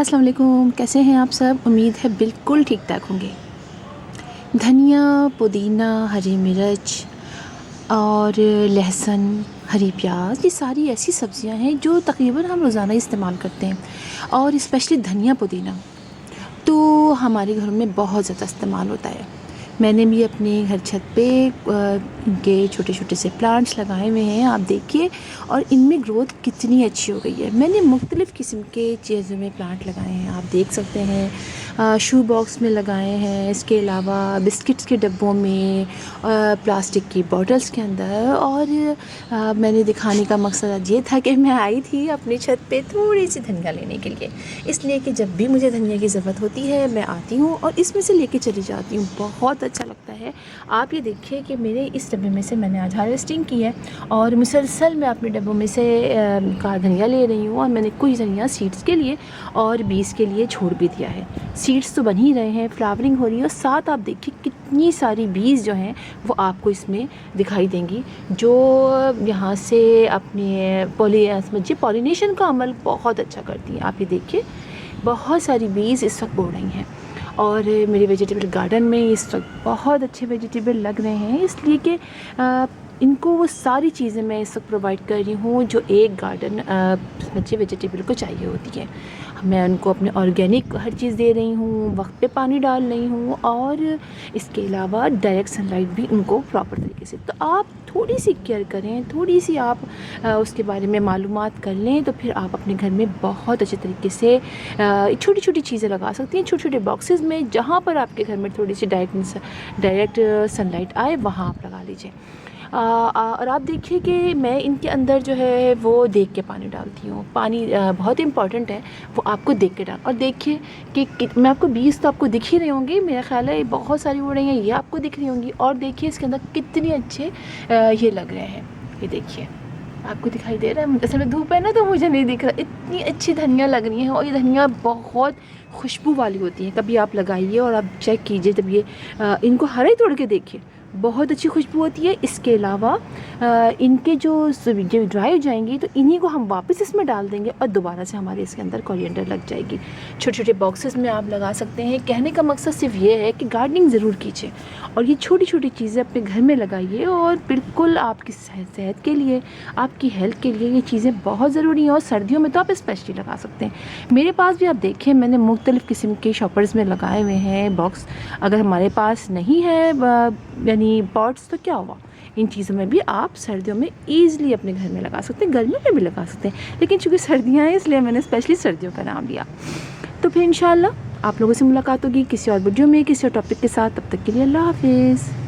अस्सलाम वालेकुम, कैसे हैं आप सब। उम्मीद है बिल्कुल ठीक ठाक होंगे। धनिया, पुदीना, हरी मिर्च और लहसुन, हरी प्याज, ये सारी ऐसी सब्ज़ियां हैं जो तकरीबन हम रोज़ाना इस्तेमाल करते हैं। और स्पेशली धनिया पुदीना तो हमारे घरों में बहुत ज़्यादा इस्तेमाल होता है। मैंने भी अपने घर छत पे इनके छोटे छोटे से प्लांट्स लगाए हुए हैं, आप देखिए। और इनमें ग्रोथ कितनी अच्छी हो गई है। मैंने मुख्तलिफ़ किस्म के चीज़ों में प्लांट लगाए हैं, आप देख सकते हैं। शू बॉक्स में लगाए हैं, इसके अलावा बिस्किट्स के डब्बों में, प्लास्टिक की बॉटल्स के अंदर। और मैंने दिखाने का मकसद आज ये था कि मैं आई थी अपनी छत पे थोड़ी सी धनिया लेने के लिए, इसलिए कि जब भी मुझे धनिया की ज़रूरत होती है मैं आती हूँ और इसमें से लेके चली जाती हूँ। बहुत अच्छा लगता है। आप ये देखिए कि मेरे इस डब्बे में से मैंने आज हार्वेस्टिंग की है और मुसलसल मैं अपने डब्बों में से का धनिया ले रही हूँ। और मैंने कुछ धनिया सीड्स के लिए और बीज के लिए छोड़ भी दिया है। सीड्स तो बन ही रहे हैं, फ्लावरिंग हो रही है, और साथ आप देखिए कितनी सारी बीज जो हैं वो आपको इसमें दिखाई देंगी, जो यहाँ से अपने समझिए पॉलिनेशन का अमल बहुत अच्छा करती हैं। आप ये देखिए बहुत सारी बीज इस वक्त उड़ रही हैं। और मेरे वेजिटेबल गार्डन में इस वक्त बहुत अच्छे वेजिटेबल लग रहे हैं, इसलिए कि इनको वो सारी चीज़ें मैं इस वक्त प्रोवाइड कर रही हूँ जो एक गार्डन समझिए वेजिटेबल को चाहिए होती है। मैं उनको अपने ऑर्गेनिक हर चीज़ दे रही हूँ, वक्त पे पानी डाल रही हूँ, और इसके अलावा डायरेक्ट सनलाइट भी उनको प्रॉपर तरीके से। तो आप थोड़ी सी केयर करें, थोड़ी सी आप उसके बारे में मालूमात कर लें, तो फिर आप अपने घर में बहुत अच्छे तरीके से छोटी छोटी चीज़ें लगा सकती हैं, छोटे छोटे बॉक्सेस में, जहाँ पर आपके घर में थोड़ी सी डायरेक्ट सनलाइट आए वहाँ आप लगा लीजिए। और आप देखिए कि मैं इनके अंदर जो है वो देख के पानी डालती हूँ। पानी बहुत इम्पॉर्टेंट है, वो आपको देख के डाल। और देखिए कि मैं आपको बीज तो आपको दिख ही रहे होंगे, मेरा ख्याल है बहुत सारी उड़ रही हैं, ये आपको दिख रही होंगी। और देखिए इसके अंदर कितने अच्छे ये लग रहे हैं, ये देखिए आपको दिखाई दे रहा है। असल में धूप है ना तो मुझे नहीं दिख रहा। इतनी अच्छी धनिया लग रही है, और ये धनिया बहुत खुशबू वाली होती है। कभी आप लगाइए और आप चेक कीजिए, तब ये इनको हरा ही तोड़ के देखिए, बहुत अच्छी खुशबू होती है। इसके अलावा इनके जो ड्राई हो जाएंगी तो इन्हीं को हम वापस इसमें डाल देंगे और दोबारा से हमारे इसके अंदर कोरिएंडर लग जाएगी। छोटे छोटे बॉक्सेस में आप लगा सकते हैं। कहने का मकसद सिर्फ ये है कि गार्डनिंग ज़रूर कीजिए और ये छोटी छोटी चीज़ें अपने घर में लगाइए, और बिल्कुल आपकी सेहत के लिए, आपकी हेल्थ के लिए ये चीज़ें बहुत ज़रूरी हैं। और सर्दियों में तो आप स्पेशली लगा सकते हैं। मेरे पास भी आप देखें, मैंने मुख्तलिफ़ किस्म के शॉपर्स में लगाए हुए हैं बॉक्स। अगर हमारे पास नहीं है यानी पॉट्स, तो क्या हुआ, इन चीज़ों में भी आप सर्दियों में ईज़िली अपने घर में लगा सकते हैं, गर्मियों में भी लगा सकते हैं। लेकिन चूँकि सर्दियाँ हैं इसलिए मैंने स्पेशली सर्दियों का नाम लिया। तो फिर इंशाल्लाह आप लोगों से मुलाकात होगी किसी और वीडियो में, किसी और टॉपिक के साथ। तब तक के लिए अल्लाह हाफिज़।